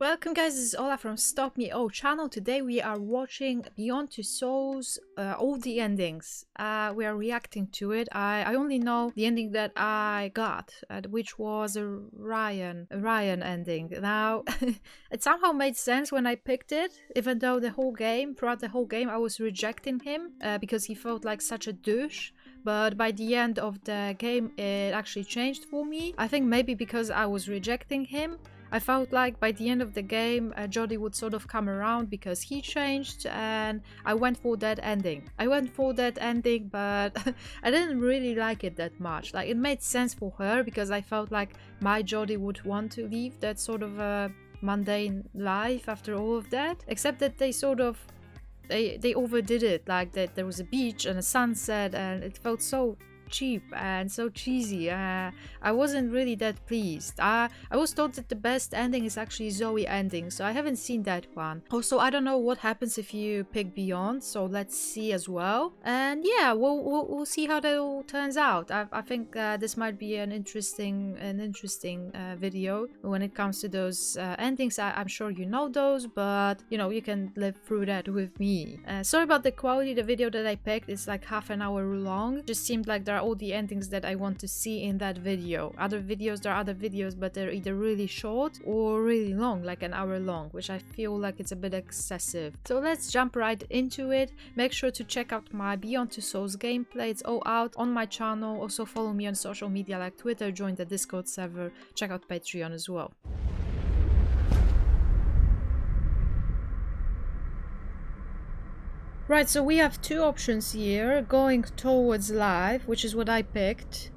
Welcome guys, this is Ola from Stop Me Oh channel. Today we are watching Beyond Two Souls, all the endings. We are reacting to it. I only know the ending that I got, which was a Ryan ending. Now, it somehow made sense when I picked it, even though throughout the whole game I was rejecting him because he felt like such a douche. But by the end of the game it actually changed for me. I think maybe because I was rejecting him, I felt like by the end of the game, Jodie would sort of come around because he changed, and I went for that ending. But I didn't really like it that much. Like, it made sense for her because I felt like my Jodie would want to leave that sort of mundane life after all of that. Except that they sort of they overdid it. Like that there was a beach and a sunset, and it felt so cheap and so cheesy. I wasn't really that pleased. I was told that the best ending is actually Zoe ending, so I haven't seen that one. Also, I don't know what happens if you pick Beyond, so let's see as well. And yeah, we'll see how that all turns out. I think this might be an interesting video when it comes to those endings. I'm sure you know those, but you know, you can live through that with me. Sorry about the quality. The video that I picked is like half an hour long. It just seemed like there are all the endings that I want to see in that video. There are other videos, but they're either really short or really long, like an hour long, which I feel like it's a bit excessive. So let's jump right into it. Make sure to check out my Beyond Two Souls gameplay. It's all out on my channel. Also follow me on social media like Twitter, join the Discord server, check out Patreon as well. Right, so we have two options here, going towards live, which is what I picked,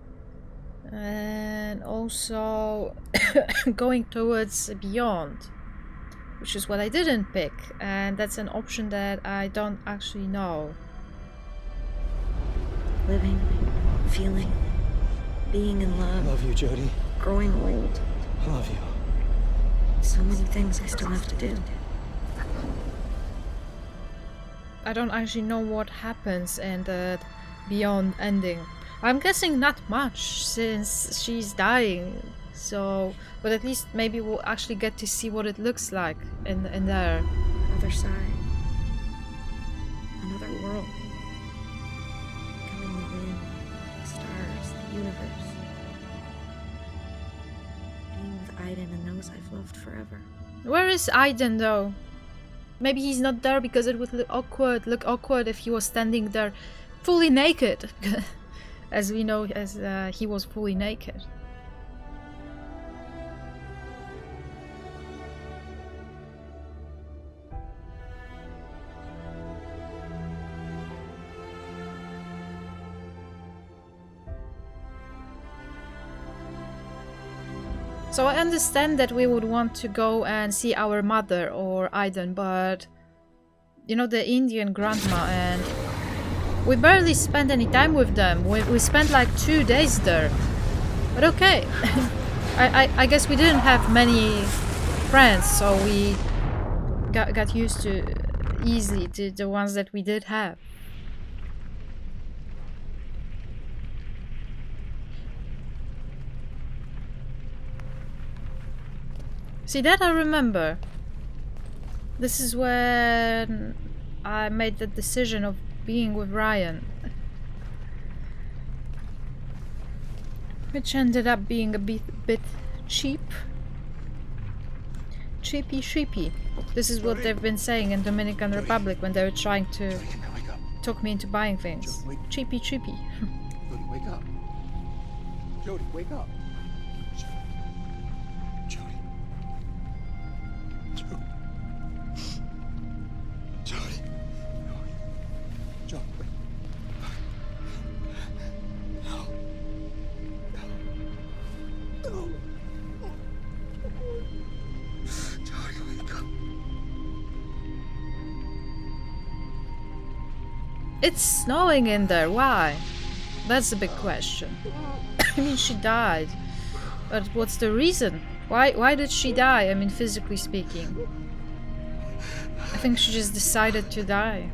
and also going towards beyond, which is what I didn't pick, and that's an option that I don't actually know. Living, feeling, being in love. I love you, Jodie. Growing old. I love you. So many things I still have to do. I don't actually know what happens in the Beyond ending. I'm guessing not much since she's dying, so but at least maybe we'll actually get to see what it looks like in there. Another side. Another world. Becoming the wind, the stars, the universe. Being with Aiden and those I've loved forever. Where is Aiden though? Maybe he's not there because it would look awkward if he was standing there fully naked. As we know, he was fully naked. So I understand that we would want to go and see our mother or Aiden, but you know, the Indian grandma, and we barely spent any time with them. We spent like 2 days there. But okay. I guess we didn't have many friends, so we got used to easily to the ones that we did have. See, that I remember. This is when I made the decision of being with Ryan. Which ended up being a bit cheap. Cheapy. This is what they've been saying in Dominican Republic when they were trying to talk me into buying things. Cheapy. Jodie, wake up. Jodie, wake up. It's snowing in there, why? That's the big question. I mean, she died. But what's the reason? Why did she die? I mean, physically speaking. I think she just decided to die.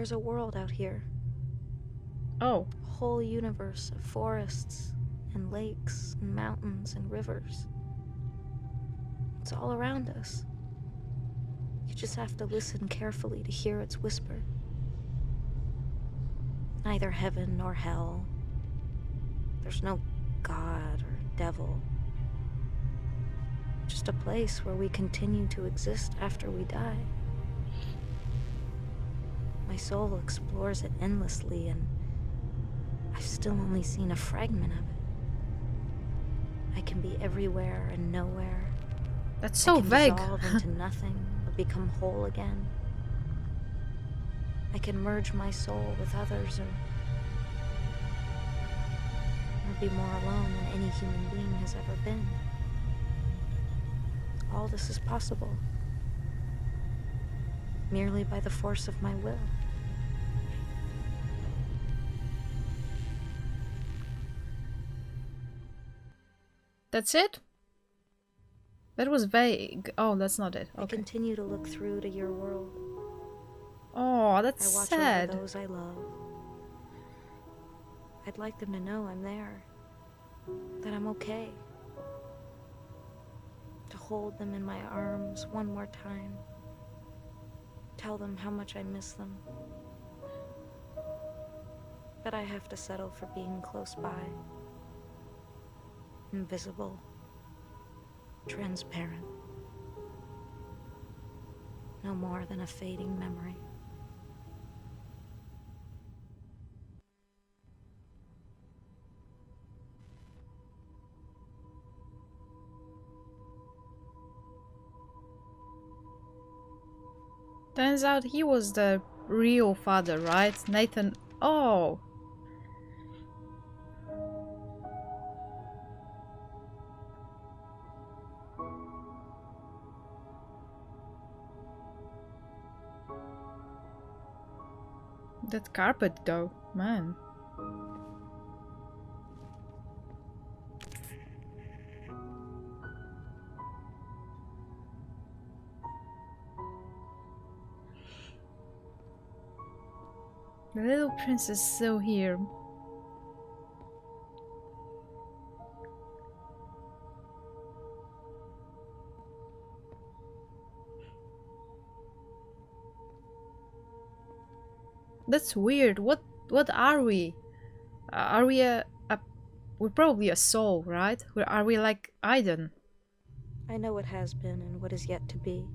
There's a world out here. Oh. A whole universe of forests and lakes and mountains and rivers. It's all around us. You just have to listen carefully to hear its whisper. Neither heaven nor hell. There's no God or devil. Just a place where we continue to exist after we die. My soul explores it endlessly, and I've still only seen a fragment of it. I can be everywhere and nowhere. That's so I can vague. dissolve into nothing, but become whole again. I can merge my soul with others, or be more alone than any human being has ever been. All this is possible merely by the force of my will. That's it? That was vague. Oh, that's not it. I Okay. continue to look through to your world. Oh, that's I watch sad. over those I love. I'd like them to know I'm there, that I'm okay. To hold them in my arms one more time. Tell them how much I miss them. But I have to settle for being close by. Invisible. Transparent. No more than a fading memory. Turns out he was the real father, right? Nathan. Oh. That carpet though, man. The little prince is still here. That's weird. What are we? Are we we're probably a soul, right? Are we like Aiden? I know what has been and what is yet to be.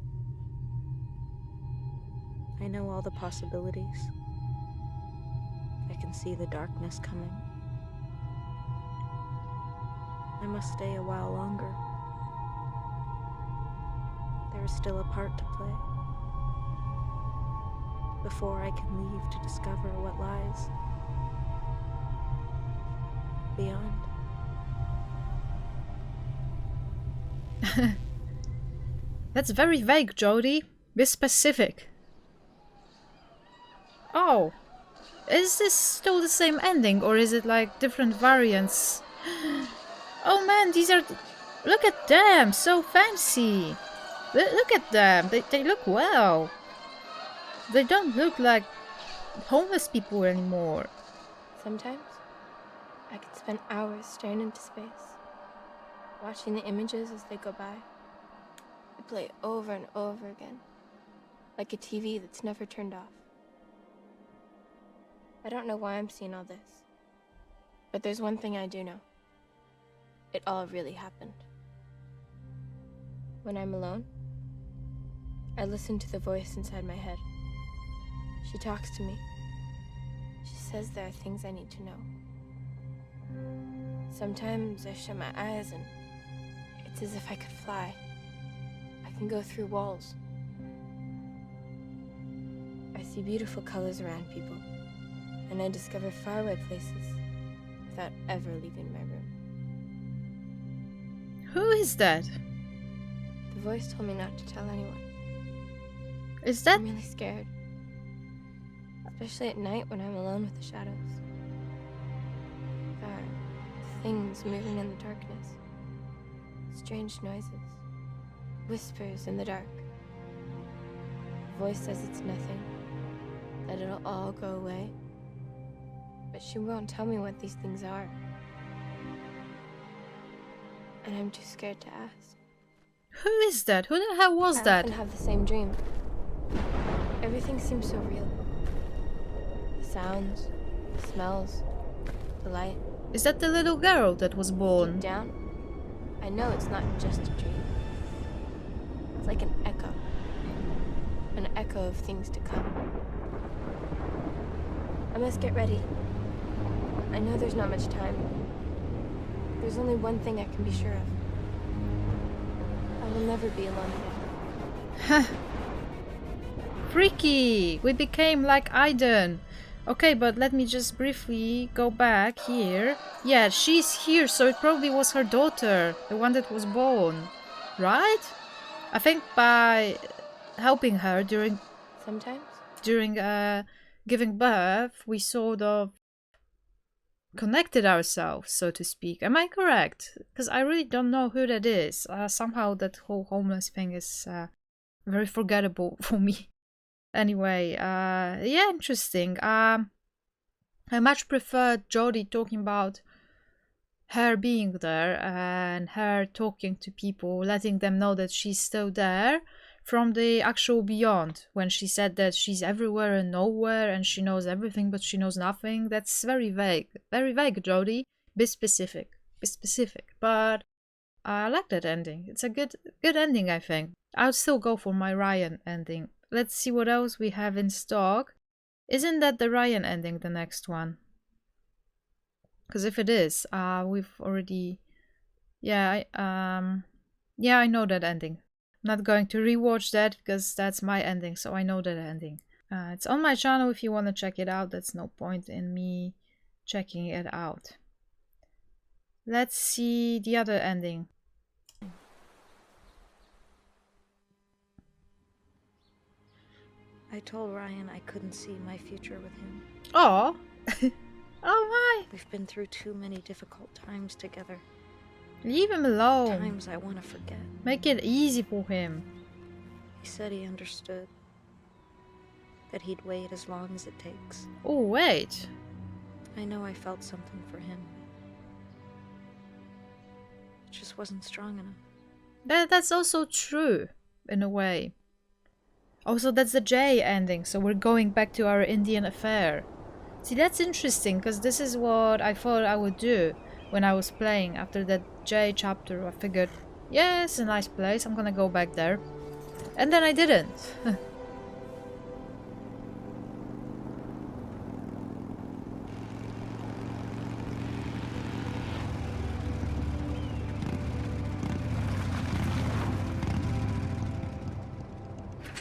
I know all the possibilities. I can see the darkness coming. I must stay a while longer. There is still a part to play. Before I can leave to discover what lies beyond. That's very vague, Jody. Be specific. Oh. Is this still the same ending, or is it like different variants? Oh man, these are... Look at them! So fancy! Look at them! They look well! They don't look like homeless people anymore. Sometimes, I can spend hours staring into space, watching the images as they go by. They play over and over again, like a TV that's never turned off. I don't know why I'm seeing all this, but there's one thing I do know. It all really happened. When I'm alone, I listen to the voice inside my head. She talks to me. She says there are things I need to know. Sometimes I shut my eyes and it's as if I could fly. I can go through walls. I see beautiful colors around people, and I discover faraway places without ever leaving my room. Who is that? The voice told me not to tell anyone. Is that... I'm really scared. Especially at night when I'm alone with the shadows. There are things moving in the darkness. Strange noises. Whispers in the dark. The voice says it's nothing. that it'll all go away. But she won't tell me what these things are. And I'm too scared to ask. Who is that? Who the hell was I that? often have the same dream. Everything seems so real. The sounds, the smells, the light. Is that the little girl that was Deep born? down, I know it's not just a dream. It's like an echo. An echo of things to come. I must get ready. I know there's not much time. There's only one thing I can be sure of. I will never be alone again. Freaky! We became like Aiden. Okay, but let me just briefly go back here. Yeah, she's here, so it probably was her daughter, the one that was born. Right? I think by helping her during Sometimes? giving birth, we sort of connected ourselves, so to speak. Am I correct? Because I really don't know who that is. Somehow that whole homeless thing is very forgettable for me. Anyway, yeah, interesting. I much prefer Jodie talking about her being there and her talking to people, letting them know that she's still there, from the actual beyond, when she said that she's everywhere and nowhere and she knows everything but she knows nothing. That's very vague. Very vague, Jodie. Be specific. Be specific. But I like that ending. It's a good ending, I think. I'll still go for my Ryan ending. Let's see what else we have in stock. Isn't that the Ryan ending, the next one? Because if it is, we've already... Yeah, I know that ending. I'm not going to rewatch that because that's my ending, so I know that ending. It's on my channel if you want to check it out. That's no point in me checking it out. Let's see the other ending. I told Ryan I couldn't see my future with him. Oh, oh my! We've been through too many difficult times together. Leave him alone. Times I want to forget. Make it easy for him. He said he understood. That he'd wait as long as it takes. Oh, wait. I know I felt something for him. It just wasn't strong enough. That's also true, in a way. Also, that's the J ending, so we're going back to our Indian affair. See, that's interesting, because this is what I thought I would do when I was playing. After that J chapter, I figured, yeah, it's a nice place, I'm gonna go back there. And then I didn't.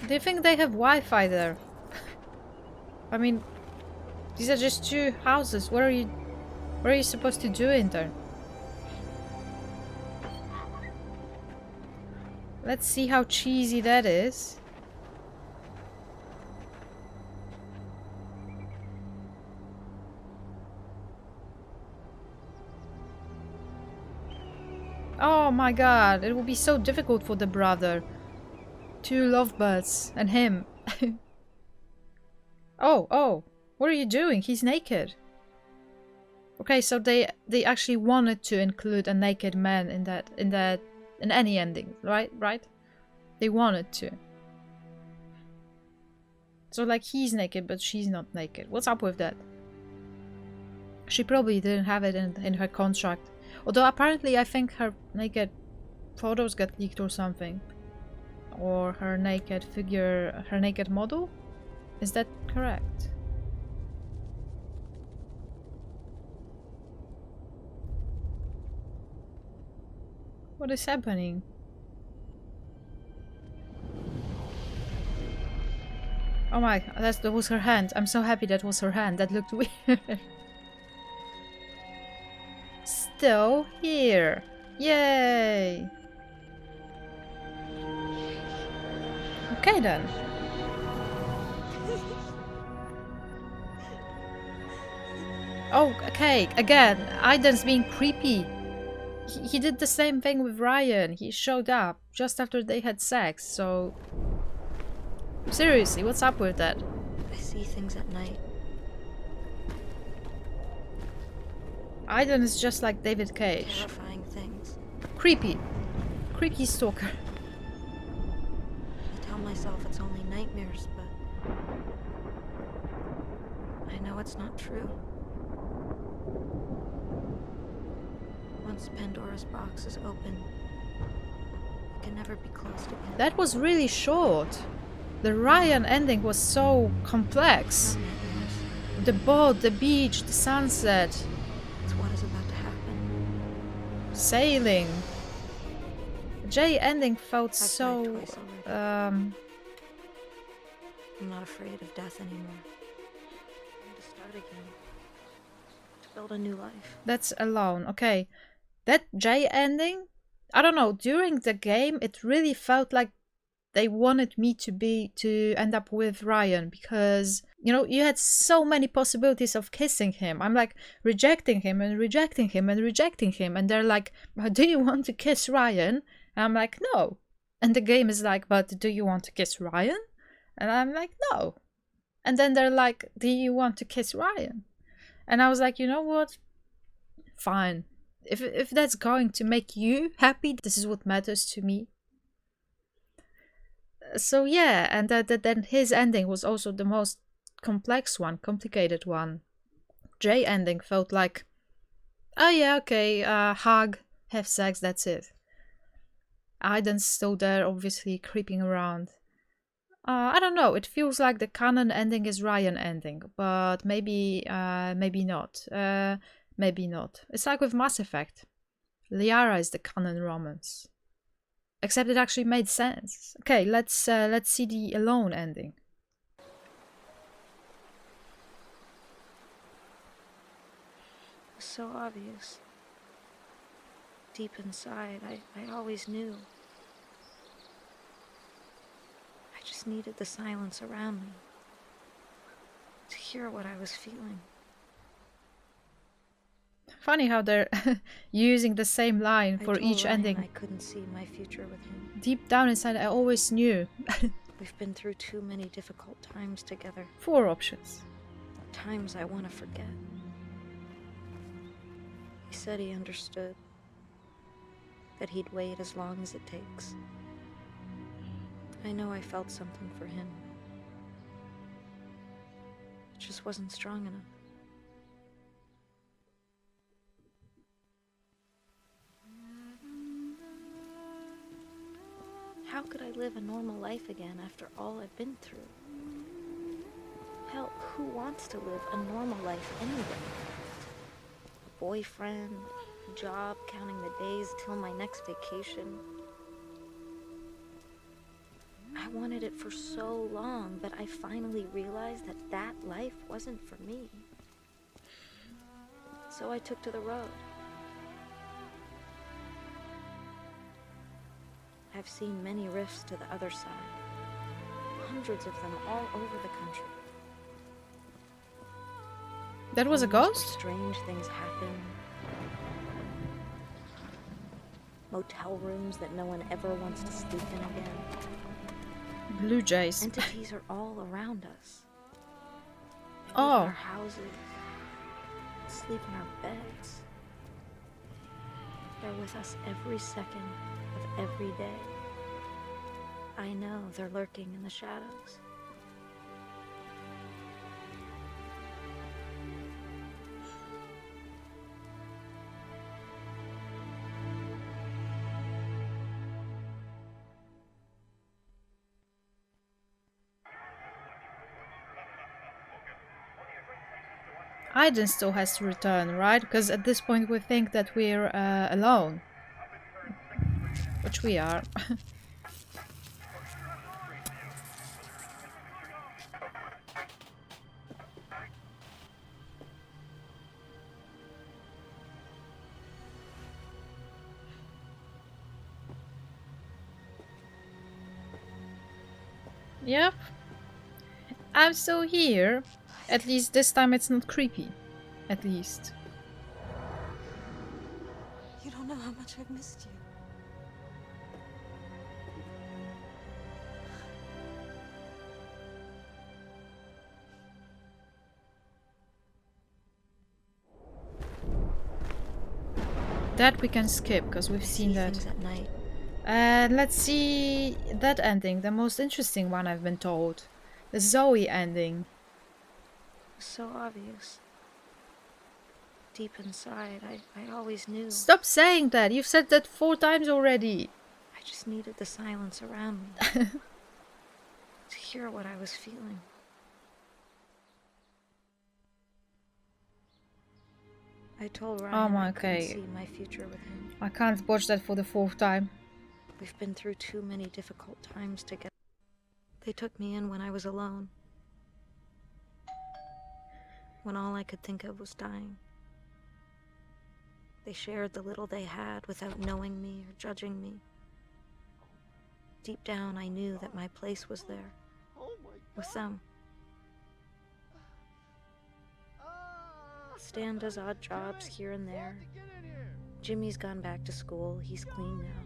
Do you think they have Wi-Fi there? I mean, these are just two houses. What are you supposed to do in there? Let's see how cheesy that is. Oh my god, it will be so difficult for the brother. Two lovebirds and him. Oh, what are you doing? He's naked. Okay, so they actually wanted to include a naked man in any ending, right? They wanted to. So like he's naked, but she's not naked. What's up with that? She probably didn't have it in her contract. Although apparently I think her naked photos got leaked or something. Or her naked figure, her naked model? Is that correct? What is happening? Oh my, that was her hand. I'm so happy that was her hand. That looked weird. Still here. Yay! Okay then. Oh, okay, again, Aiden's being creepy. He did the same thing with Ryan. He showed up just after they had sex, so... Seriously, what's up with that? I see things at night. Aiden is just like David Cage. Terrifying things. Creepy. Creepy stalker. I tell myself it's only nightmares, but I know it's not true. Once Pandora's box is open, it can never be closed again. That was really short. The Ryan ending was so complex. Not nightmares. The boat, the beach, the sunset, It's what is about to happen. sailing. J ending felt I've died so twice already. I'm not afraid of death anymore. I'm to start again. To build a new life. that's alone. Okay. That J ending, I don't know, during the game it really felt like they wanted me to end up with Ryan, because you know, you had so many possibilities of kissing him. I'm like rejecting him and rejecting him and rejecting him, and they're like, do you want to kiss Ryan? And I'm like, no. And the game is like, but do you want to kiss Ryan? And I'm like, no. And then they're like, do you want to kiss Ryan? And I was like, you know what? Fine. If that's going to make you happy, this is what matters to me. So yeah, and then his ending was also the most complex one, complicated one. J ending felt like, oh yeah, okay, hug, have sex, that's it. Aiden's still there, obviously creeping around. I don't know. It feels like the canon ending is Ryan ending, but maybe not. Maybe not. It's like with Mass Effect. Liara is the canon romance. Except it actually made sense. Okay, let's see the Alone ending. It was so obvious. Deep inside, I always knew. I just needed the silence around me to hear what I was feeling. Funny how they're using the same line I for told each Ryan ending. I couldn't see my future with him. Deep down inside, I always knew. We've been through too many difficult times together. 4 options. Times I want to forget. He said he understood. That he'd wait as long as it takes. I know I felt something for him. It just wasn't strong enough. How could I live a normal life again after all I've been through? Hell, who wants to live a normal life anyway? A boyfriend, a job, counting the days till my next vacation. I wanted it for so long, but I finally realized that that life wasn't for me. So I took to the road. I've seen many rifts to the other side. Hundreds of them all over the country. That was a Homes where ghost? Strange things happen. Motel rooms that no one ever wants to sleep in again. Blue Jays. Entities are all around us. They live Oh. in our houses, sleep in our beds. They're with us every second of every day. I know they're lurking in the shadows. Aiden still has to return, right? Because at this point we think that we're alone. Which we are. Yep. I'm still here. At least this time it's not creepy. At least. You don't know how much I've missed you. That we can skip because we've seen See that. things at night. And let's see that ending, the most interesting one I've been told. The Zoe ending. It's so obvious. Deep inside, I always knew. Stop saying that! You've said that 4 times already! I just needed the silence around me to hear what I was feeling. I told Ryan I couldn't see my future with him. I can't watch that for the 4th time. We've been through too many difficult times together. They took me in when I was alone. When all I could think of was dying. They shared the little they had without knowing me or judging me. Deep down, I knew that my place was there, with them. Stan does odd jobs here and there. Jimmy's gone back to school. He's clean now.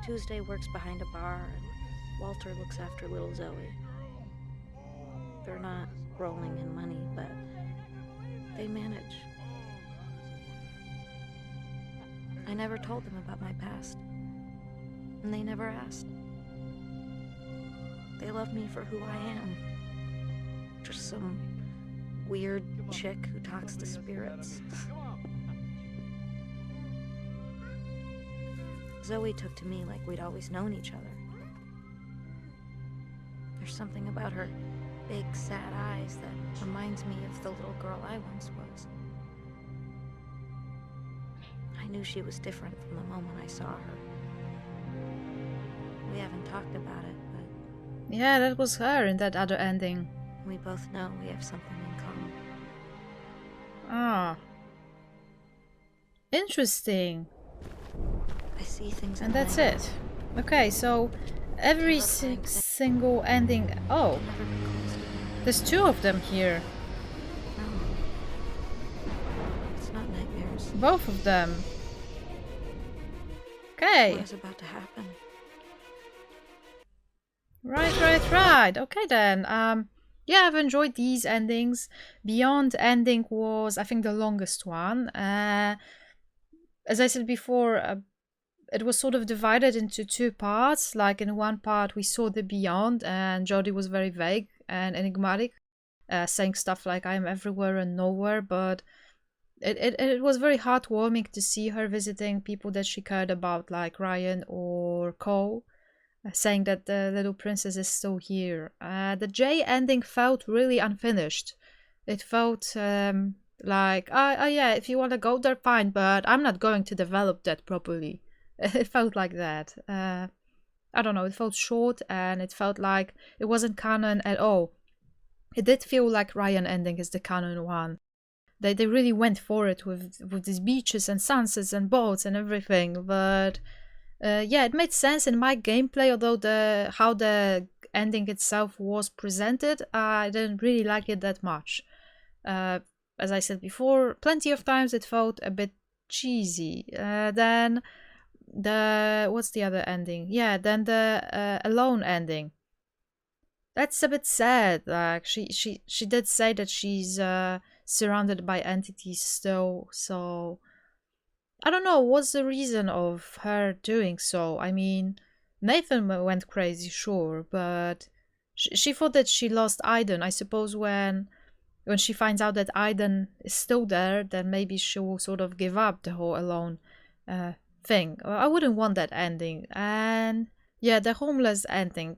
Tuesday works behind a bar, and Walter looks after little Zoe. They're not rolling in money, but they manage. I never told them about my past, and they never asked. They love me for who I am. Just some weird chick who talks to spirits. Zoe took to me like we'd always known each other. There's something about her big, sad eyes that reminds me of the little girl I once was. I knew she was different from the moment I saw her. We haven't talked about it, but... Yeah, that was her in that other ending. We both know we have something in common. Ah. Interesting. I see things And at that's night. it. Okay, so every single ending... Oh, Never been close to me. there's 2 of them here. No. It's not nightmares. Both of them. Okay. What is about to happen? Right. Okay then. Yeah, I've enjoyed these endings. Beyond ending was, I think, the longest one. As I said before, it was sort of divided into 2 parts. Like in one part, we saw the Beyond, and Jodie was very vague and enigmatic, saying stuff like "I am everywhere and nowhere." But it was very heartwarming to see her visiting people that she cared about, like Ryan or Cole. Saying that the little princess is still here. The J ending felt really unfinished. It felt like, yeah, if you want to go there, fine, but I'm not going to develop that properly. It felt like that. I don't know, it felt short and it felt like it wasn't canon at all. It did feel like Ryan ending is the canon one. They really went for it with these beaches and sunsets and boats and everything, but... yeah, it made sense in my gameplay, although how the ending itself was presented, I didn't really like it that much. As I said before, plenty of times it felt a bit cheesy. Then what's the other ending? Yeah, then the Alone ending. That's a bit sad. Like she did say that she's surrounded by entities still, so... I don't know, what's the reason of her doing so? I mean, Nathan went crazy, sure, but she thought that she lost Aiden. I suppose when she finds out that Aiden is still there, then maybe she will sort of give up the whole Alone thing. I wouldn't want that ending. And yeah, the homeless ending,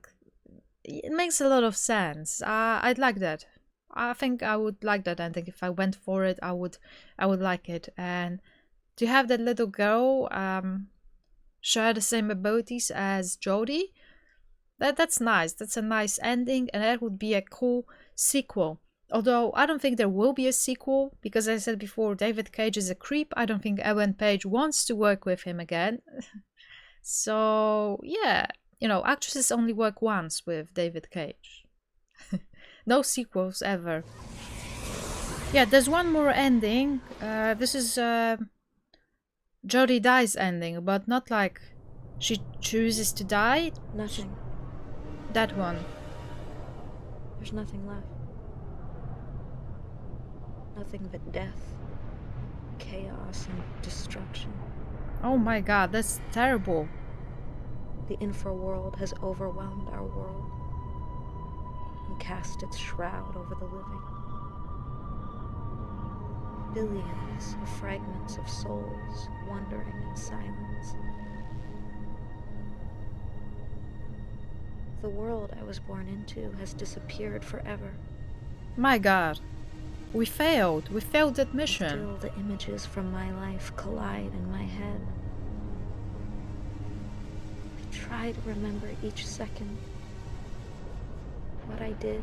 it makes a lot of sense. I'd like that. I think I would like that ending. If I went for it, I would like it. And to have that little girl share the same abilities as Jodie, that's nice. That's a nice ending, and that would be a cool sequel. Although I don't think there will be a sequel, because as I said before, David Cage is a creep. I don't think Ellen Page wants to work with him again. So yeah, you know, actresses only work once with David Cage. No sequels ever. Yeah, there's one more ending. This is Jodie dies ending, but not like she chooses to die. Nothing. That one. There's nothing left. Nothing but death, chaos and destruction. Oh my god, that's terrible. The infraworld has overwhelmed our world and cast its shroud over the living. Billions of fragments of souls wandering in silence. The world I was born into has disappeared forever. My god. We failed. We failed that And mission. still the images from my life collide in my head. I try to remember each second. What I did.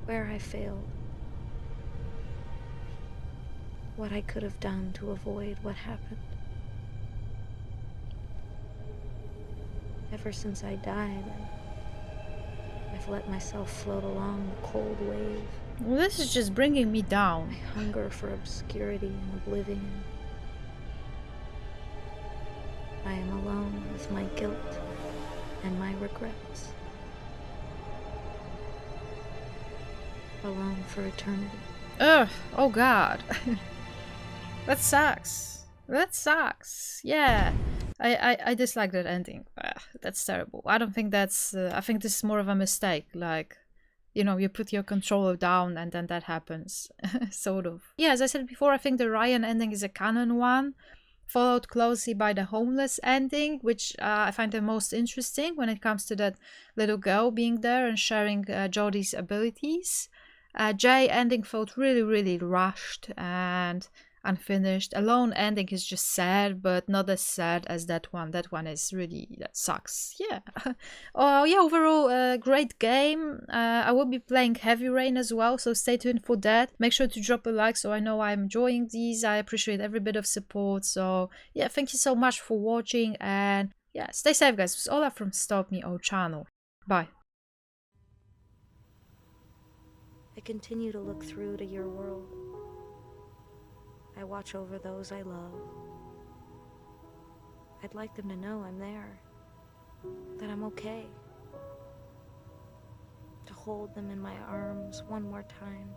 Where I failed. What I could have done to avoid what happened. Ever since I died, I've let myself float along the cold wave. Well, this is just bringing me I down. hunger for obscurity and oblivion. I am alone with my guilt and my regrets. Alone for eternity. Ugh. Oh god. That sucks. That sucks. Yeah. I dislike that ending. That's terrible. I don't think that's... I think this is more of a mistake. Like, you know, you put your controller down and then that happens. Sort of. Yeah, as I said before, I think the Ryan ending is a canon one, followed closely by the homeless ending, which I find the most interesting when it comes to that little girl being there and sharing Jodie's abilities. Jay ending felt really, really rushed and unfinished. Alone ending is just sad, but not as sad as that one. That one is really, that sucks. Yeah. Oh yeah, overall great game. I will be playing Heavy Rain as well, so stay tuned for that. Make sure to drop a like so I know I'm enjoying these. I appreciate every bit of support. So yeah, thank you so much for watching, and yeah, stay safe guys. It's Ola from Stop Me O channel. Bye. I continue to look through to your world. I watch over those I love. I'd like them to know I'm there, that I'm okay. To hold them in my arms one more time.